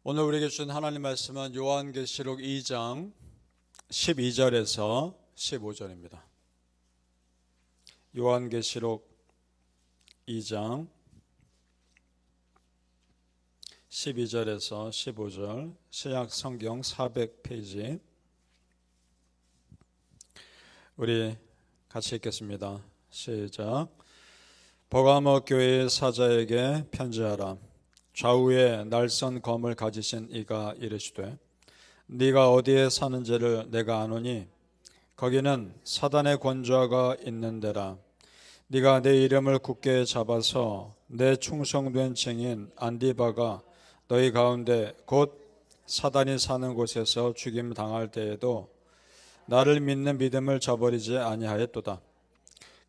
오늘 우리에게 주신 하나님 말씀은 요한계시록 2장 12절에서 15절입니다. 요한계시록 2장 12절에서 15절, 신약 성경 400페이지. 우리 같이 읽겠습니다. 시작. 버가모 교회의 사자에게 편지하라. 좌우에 날선 검을 가지신 이가 이르시되, 네가 어디에 사는지를 내가 아노니 거기는 사단의 권좌가 있는 데라. 네가 내 이름을 굳게 잡아서 내 충성된 증인 안디바가 너희 가운데 곧 사단이 사는 곳에서 죽임 당할 때에도 나를 믿는 믿음을 저버리지 아니하였도다.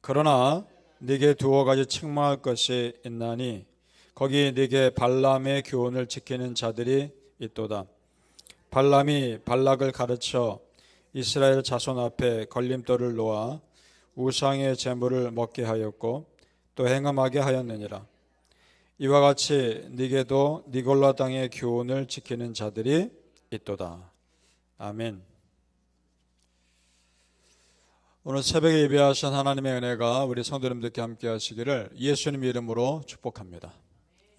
그러나 네게 두어 가지 책망할 것이 있나니 거기 네게 발람의 교훈을 지키는 자들이 있도다. 발람이 발락을 가르쳐 이스라엘 자손 앞에 걸림돌을 놓아 우상의 제물을 먹게 하였고 또 행음하게 하였느니라. 이와 같이 네게도 니골라 당의 교훈을 지키는 자들이 있도다. 아멘. 오늘 새벽에 예배하신 하나님의 은혜가 우리 성도님들께 함께 하시기를 예수님 이름으로 축복합니다.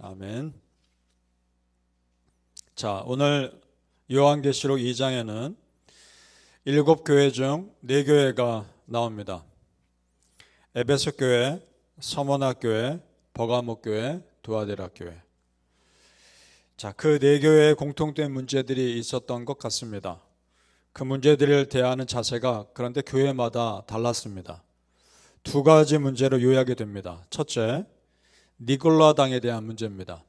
아멘. 자, 오늘 요한계시록 2장에는 7교회 중 4교회가 나옵니다. 에베소 교회, 서머나 교회, 버가모 교회, 두아데라 교회. 자, 그 4교회에 공통된 문제들이 있었던 것 같습니다. 그 문제들을 대하는 자세가 그런데 교회마다 달랐습니다. 2가지 문제로 요약이 됩니다. 첫째, 니골라 당에 대한 문제입니다.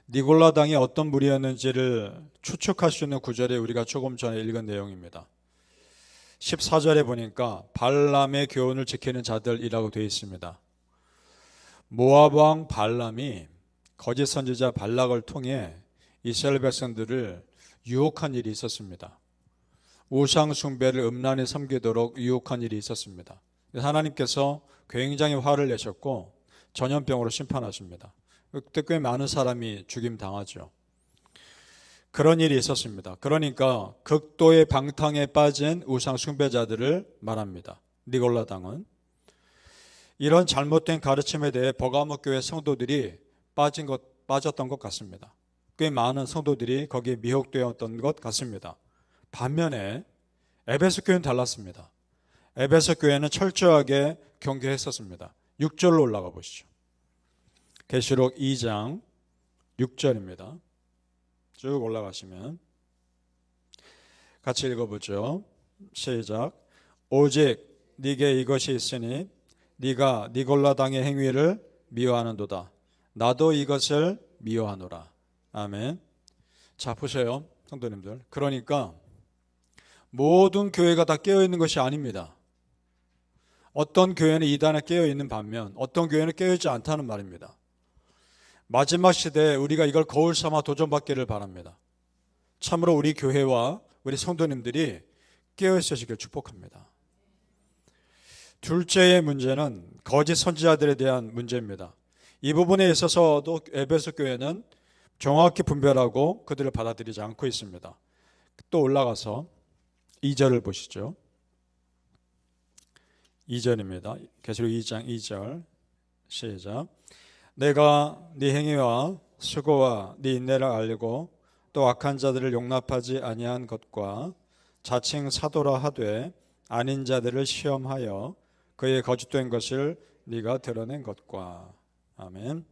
니골라 당이 어떤 무리였는지를 추측할 수 있는 구절이 우리가 조금 전에 읽은 내용입니다. 14절에 보니까 발람의 교훈을 지키는 자들이라고 되어 있습니다. 모압 왕 발람이 거짓 선지자 발락을 통해 이스라엘 백성들을 유혹한 일이 있었습니다. 우상 숭배를 음란히 섬기도록 유혹한 일이 있었습니다. 하나님께서 굉장히 화를 내셨고 전염병으로 심판하십니다. 그때 꽤 많은 사람이 죽임 당하죠. 그런 일이 있었습니다. 그러니까 극도의 방탕에 빠진 우상 숭배자들을 말합니다. 니골라 당은 이런 잘못된 가르침에 대해 버가모 교회 성도들이 빠졌던 것 같습니다. 꽤 많은 성도들이 거기에 미혹되었던 것 같습니다. 반면에 에베소 교회는 달랐습니다. 에베소 교회는 철저하게 경계했었습니다. 6절로 올라가 보시죠. 계시록 2장 6절입니다. 쭉 올라가시면 같이 읽어보죠. 시작. 오직 네게 이것이 있으니 네가 니골라 당의 행위를 미워하는도다. 나도 이것을 미워하노라. 아멘. 자, 보세요, 성도님들. 그러니까 모든 교회가 다 깨어있는 것이 아닙니다. 어떤 교회는 이단에 깨어있는 반면 어떤 교회는 깨어있지 않다는 말입니다. 마지막 시대에 우리가 이걸 거울 삼아 도전받기를 바랍니다. 참으로 우리 교회와 우리 성도님들이 깨어있으시길 축복합니다. 둘째의 문제는 거짓 선지자들에 대한 문제입니다. 이 부분에 있어서도 에베소 교회는 정확히 분별하고 그들을 받아들이지 않고 있습니다. 또 올라가서 2절을 보시죠. 2절입니다. 계시록 2장 2절 시작. 내가 네 행위와 수고와 네 인내를 알고 또 악한 자들을 용납하지 아니한 것과 자칭 사도라 하되 아닌 자들을 시험하여 그의 거짓된 것을 네가 드러낸 것과. 아멘.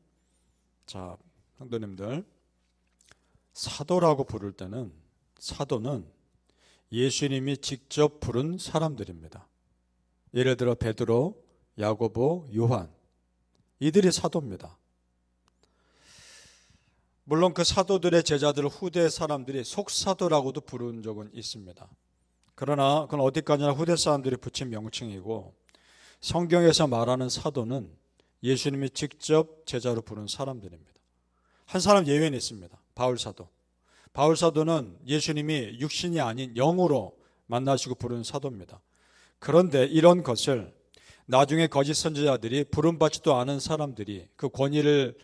자, 성도님들, 사도라고 부를 때는 사도는 예수님이 직접 부른 사람들입니다. 예를 들어 베드로, 야고보, 요한, 이들이 사도입니다. 물론 그 사도들의 제자들을 후대 사람들이 속사도라고도 부른 적은 있습니다. 그러나 그건 어디까지나 후대 사람들이 붙인 명칭이고, 성경에서 말하는 사도는 예수님이 직접 제자로 부른 사람들입니다. 한 사람 예외는 있습니다. 바울사도. 바울사도는 예수님이 육신이 아닌 영으로 만나시고 부른 사도입니다. 그런데 이런 것을 나중에 거짓 선지자들이 부름받지도 않은 사람들이 그 권위를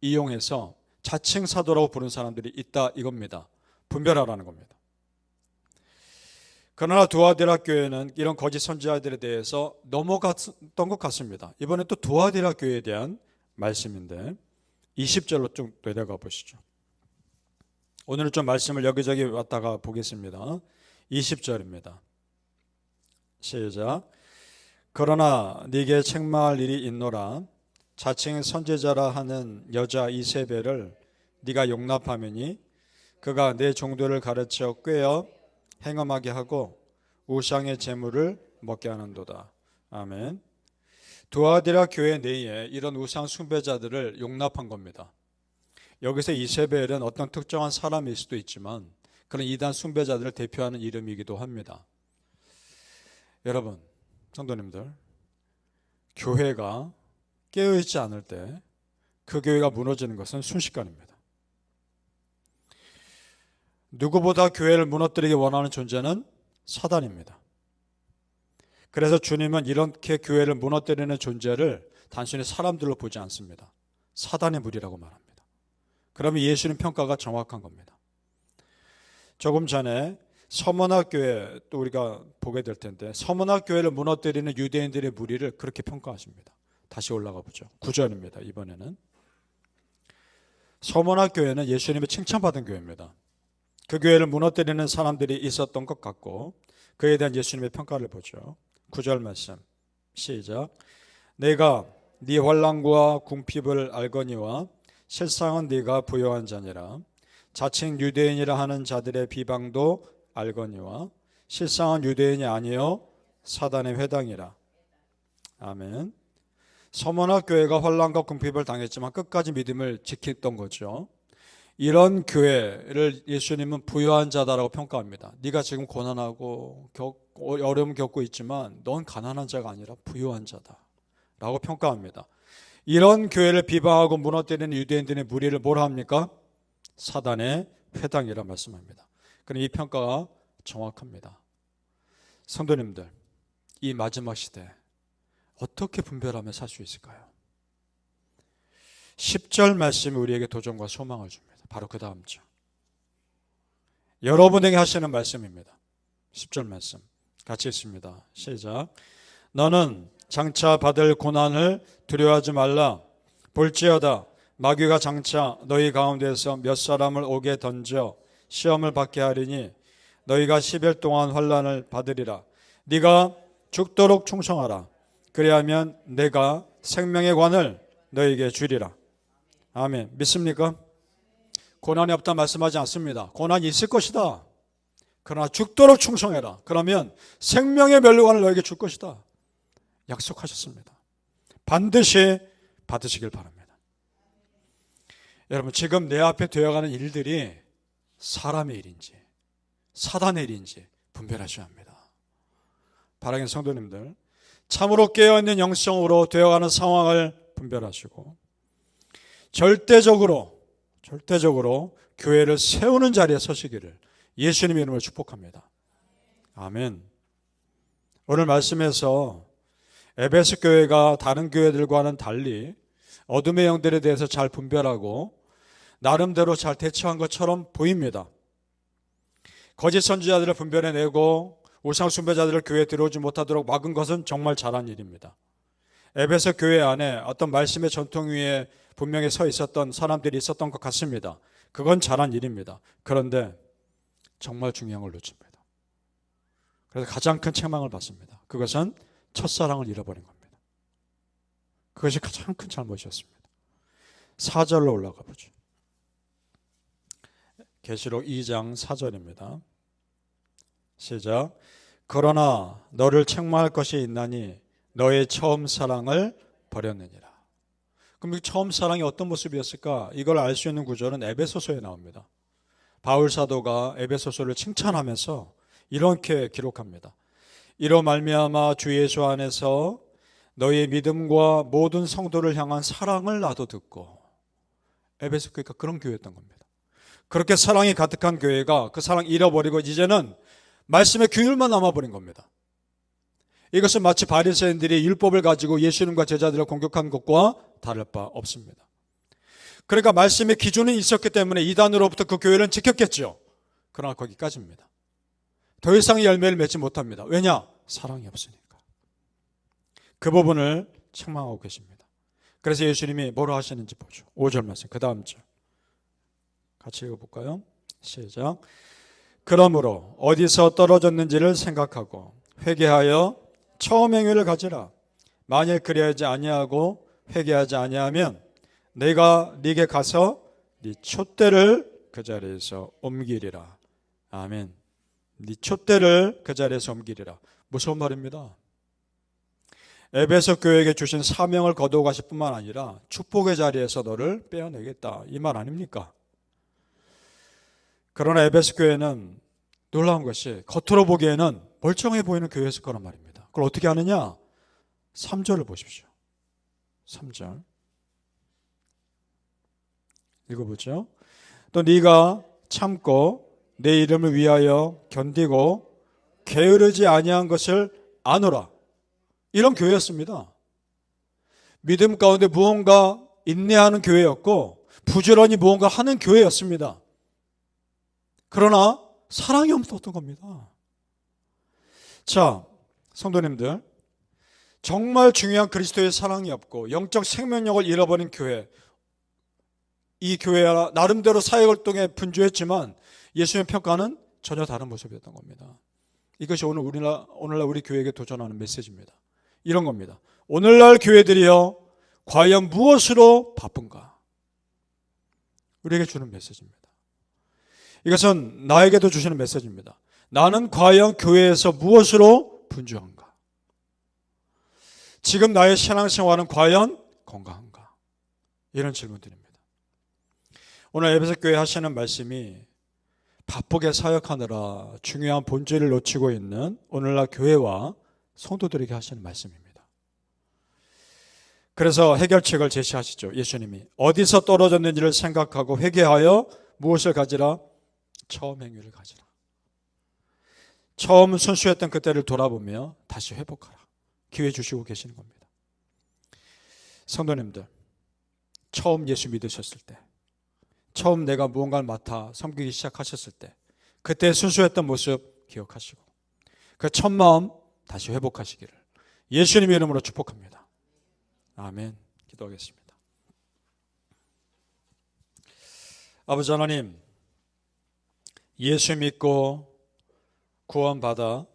이용해서 자칭 사도라고 부르는 사람들이 있다 이겁니다. 분별하라는 겁니다. 그러나 두아디라 교회는 이런 거짓 선지자들에 대해서 넘어갔던 것 같습니다. 이번에 또 두아디라 교회에 대한 말씀인데 20절로 좀 내려가 보시죠. 오늘은 좀 말씀을 여기저기 왔다가 보겠습니다. 20절입니다. 시작. 그러나 네게 책망할 일이 있노라. 자칭 선지자라 하는 여자 이세벨을 네가 용납하매니 그가 내 종들을 가르쳐 꿰어 행음하게 하고 우상의 제물을 먹게 하는도다. 아멘. 두아디라 교회 내에 이런 우상 숭배자들을 용납한 겁니다. 여기서 이세벨은 어떤 특정한 사람일 수도 있지만 그런 이단 숭배자들을 대표하는 이름이기도 합니다. 여러분, 성도님들, 교회가 깨어있지 않을 때 그 교회가 무너지는 것은 순식간입니다. 누구보다 교회를 무너뜨리기 원하는 존재는 사단입니다. 그래서 주님은 이렇게 교회를 무너뜨리는 존재를 단순히 사람들로 보지 않습니다. 사단의 무리라고 말합니다. 그러면 예수님 평가가 정확한 겁니다. 조금 전에 서문학 교회 또 우리가 보게 될 텐데 서문학 교회를 무너뜨리는 유대인들의 무리를 그렇게 평가하십니다. 다시 올라가 보죠. 9절입니다. 이번에는 서문학 교회는 예수님의 칭찬받은 교회입니다. 그 교회를 무너뜨리는 사람들이 있었던 것 같고 그에 대한 예수님의 평가를 보죠. 9절 말씀 시작. 내가 네 환난과 궁핍을 알거니와 실상은 네가 부요한 자니라. 자칭 유대인이라 하는 자들의 비방도 알거니와 실상은 유대인이 아니요 사단의 회당이라. 아멘. 서문학 교회가 환난과 궁핍을 당했지만 끝까지 믿음을 지켰던 거죠. 이런 교회를 예수님은 부요한 자다라고 평가합니다. 네가 지금 고난하고 어려움 겪고 있지만 넌 가난한 자가 아니라 부요한 자다라고 평가합니다. 이런 교회를 비방하고 무너뜨리는 유대인들의 무리를 뭐라 합니까? 사단의 회당이라 말씀합니다. 그럼 이 평가가 정확합니다. 성도님들, 이 마지막 시대 어떻게 분별하며 살 수 있을까요? 10절 말씀이 우리에게 도전과 소망을 줍니다. 바로 그 다음 절. 여러분에게 하시는 말씀입니다. 10절 말씀 같이 읽습니다. 시작. 너는 장차 받을 고난을 두려워하지 말라. 볼지어다 마귀가 장차 너희 가운데서 몇 사람을 옥에 던져 시험을 받게 하리니 너희가 10일 동안 환난을 받으리라. 네가 죽도록 충성하라. 그리하면 내가 생명의 관을 너희에게 주리라. 아멘. 믿습니까? 고난이 없다 말씀하지 않습니다. 고난이 있을 것이다. 그러나 죽도록 충성해라. 그러면 생명의 면류관을 너에게 줄 것이다. 약속하셨습니다. 반드시 받으시길 바랍니다. 여러분, 지금 내 앞에 되어가는 일들이 사람의 일인지 사단의 일인지 분별하셔야 합니다. 바라긴 성도님들, 참으로 깨어있는 영성으로 되어가는 상황을 분별하시고 절대적으로 교회를 세우는 자리에 서시기를 예수님의 이름으로 축복합니다. 아멘. 오늘 말씀에서 에베소 교회가 다른 교회들과는 달리 어둠의 영들에 대해서 잘 분별하고 나름대로 잘 대처한 것처럼 보입니다. 거짓 선지자들을 분별해내고 우상 숭배자들을 교회에 들어오지 못하도록 막은 것은 정말 잘한 일입니다. 에베소 교회 안에 어떤 말씀의 전통 위에 분명히 서 있었던 사람들이 있었던 것 같습니다. 그건 잘한 일입니다. 그런데 정말 중요한 걸 놓칩니다. 그래서 가장 큰 책망을 받습니다. 그것은 첫사랑을 잃어버린 겁니다. 그것이 가장 큰 잘못이었습니다. 4절로 올라가 보죠. 계시록 2장 4절입니다. 시작. 그러나 너를 책망할 것이 있나니 너의 처음 사랑을 버렸느니라. 그럼 이 처음 사랑이 어떤 모습이었을까? 이걸 알 수 있는 구절은 에베소서에 나옵니다. 바울 사도가 에베소서를 칭찬하면서 이렇게 기록합니다. 이로 말미암아 주 예수 안에서 너의 믿음과 모든 성도를 향한 사랑을 나도 듣고. 에베소 교회가 그런 교회였던 겁니다. 그렇게 사랑이 가득한 교회가 그 사랑 잃어버리고 이제는 말씀의 규율만 남아버린 겁니다. 이것은 마치 바리새인들이 율법을 가지고 예수님과 제자들을 공격한 것과 다를 바 없습니다. 그러니까 말씀의 기준은 있었기 때문에 이단으로부터 그 교회는 지켰겠죠. 그러나 거기까지입니다. 더 이상의 열매를 맺지 못합니다. 왜냐? 사랑이 없으니까. 그 부분을 책망하고 계십니다. 그래서 예수님이 뭐라 하시는지 보죠. 5절 말씀, 그 다음 절 같이 읽어볼까요? 시작. 그러므로 어디서 떨어졌는지를 생각하고 회개하여 처음 행위를 가지라. 만일 그리하지 아니하고 회개하지 아니하면 내가 네게 가서 네 촛대를 그 자리에서 옮기리라. 아멘. 네 촛대를 그 자리에서 옮기리라. 무서운 말입니다. 에베소 교회에게 주신 사명을 거두어 가실 뿐만 아니라 축복의 자리에서 너를 빼어내겠다. 이 말 아닙니까? 그러나 에베소 교회는 놀라운 것이 겉으로 보기에는 멀쩡해 보이는 교회였을 거란 말입니다. 그걸 어떻게 하느냐? 3절을 보십시오. 3절 읽어보죠. 또 네가 참고 내 이름을 위하여 견디고 게으르지 아니한 것을 아노라. 이런 교회였습니다. 믿음 가운데 무언가 인내하는 교회였고 부지런히 무언가 하는 교회였습니다. 그러나 사랑이 없었던 겁니다. 자, 성도님들, 정말 중요한 그리스도의 사랑이 없고 영적 생명력을 잃어버린 교회, 이 교회가 나름대로 사회활동에 분주했지만 예수님의 평가는 전혀 다른 모습이었던 겁니다. 이것이 오늘날 우리 교회에게 도전하는 메시지입니다. 이런 겁니다. 오늘날 교회들이요, 과연 무엇으로 바쁜가? 우리에게 주는 메시지입니다. 이것은 나에게도 주시는 메시지입니다. 나는 과연 교회에서 무엇으로 분주한가? 지금 나의 신앙생활은 과연 건강한가? 이런 질문들입니다. 오늘 에베소 교회 하시는 말씀이 바쁘게 사역하느라 중요한 본질을 놓치고 있는 오늘날 교회와 성도들에게 하시는 말씀입니다. 그래서 해결책을 제시하시죠. 예수님이 어디서 떨어졌는지를 생각하고 회개하여 무엇을 가지라? 처음 행위를 가지라. 처음 순수했던 그때를 돌아보며 다시 회복하라. 기회 주시고 계시는 겁니다. 성도님들, 처음 예수 믿으셨을 때, 처음 내가 무언가를 맡아 섬기기 시작하셨을 때, 그때 순수했던 모습 기억하시고 그 첫 마음 다시 회복하시기를 예수님의 이름으로 축복합니다. 아멘. 기도하겠습니다. 아버지 하나님, 예수 믿고 구원받아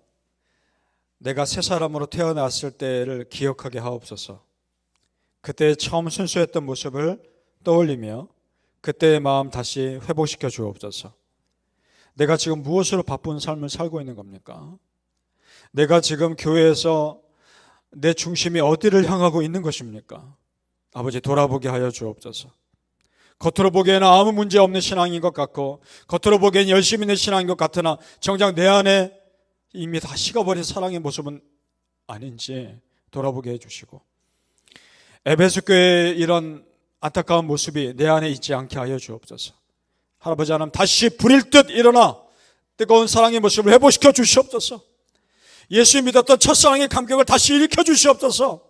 내가 새 사람으로 태어났을 때를 기억하게 하옵소서. 그때 처음 순수했던 모습을 떠올리며 그때의 마음 다시 회복시켜 주옵소서. 내가 지금 무엇으로 바쁜 삶을 살고 있는 겁니까? 내가 지금 교회에서 내 중심이 어디를 향하고 있는 것입니까? 아버지, 돌아보게 하여 주옵소서. 겉으로 보기에는 아무 문제 없는 신앙인 것 같고 겉으로 보기에는 열심히 있는 신앙인 것 같으나 정작 내 안에 이미 다 식어버린 사랑의 모습은 아닌지 돌아보게 해주시고 에베소 교회의 이런 안타까운 모습이 내 안에 있지 않게 하여 주옵소서. 할아버지 하나님, 다시 불일 듯 일어나 뜨거운 사랑의 모습을 회복시켜 주시옵소서. 예수 믿었던 첫사랑의 감격을 다시 일으켜 주시옵소서.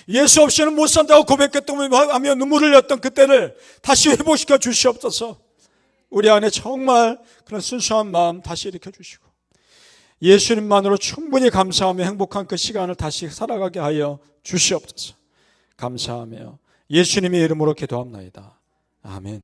예수 없이는 못 산다고 고백했던 하며 눈물을 흘렸던 그때를 다시 회복시켜 주시옵소서. 우리 안에 정말 그런 순수한 마음 다시 일으켜 주시고 예수님만으로 충분히 감사하며 행복한 그 시간을 다시 살아가게 하여 주시옵소서. 감사하며 예수님의 이름으로 기도합나이다. 아멘.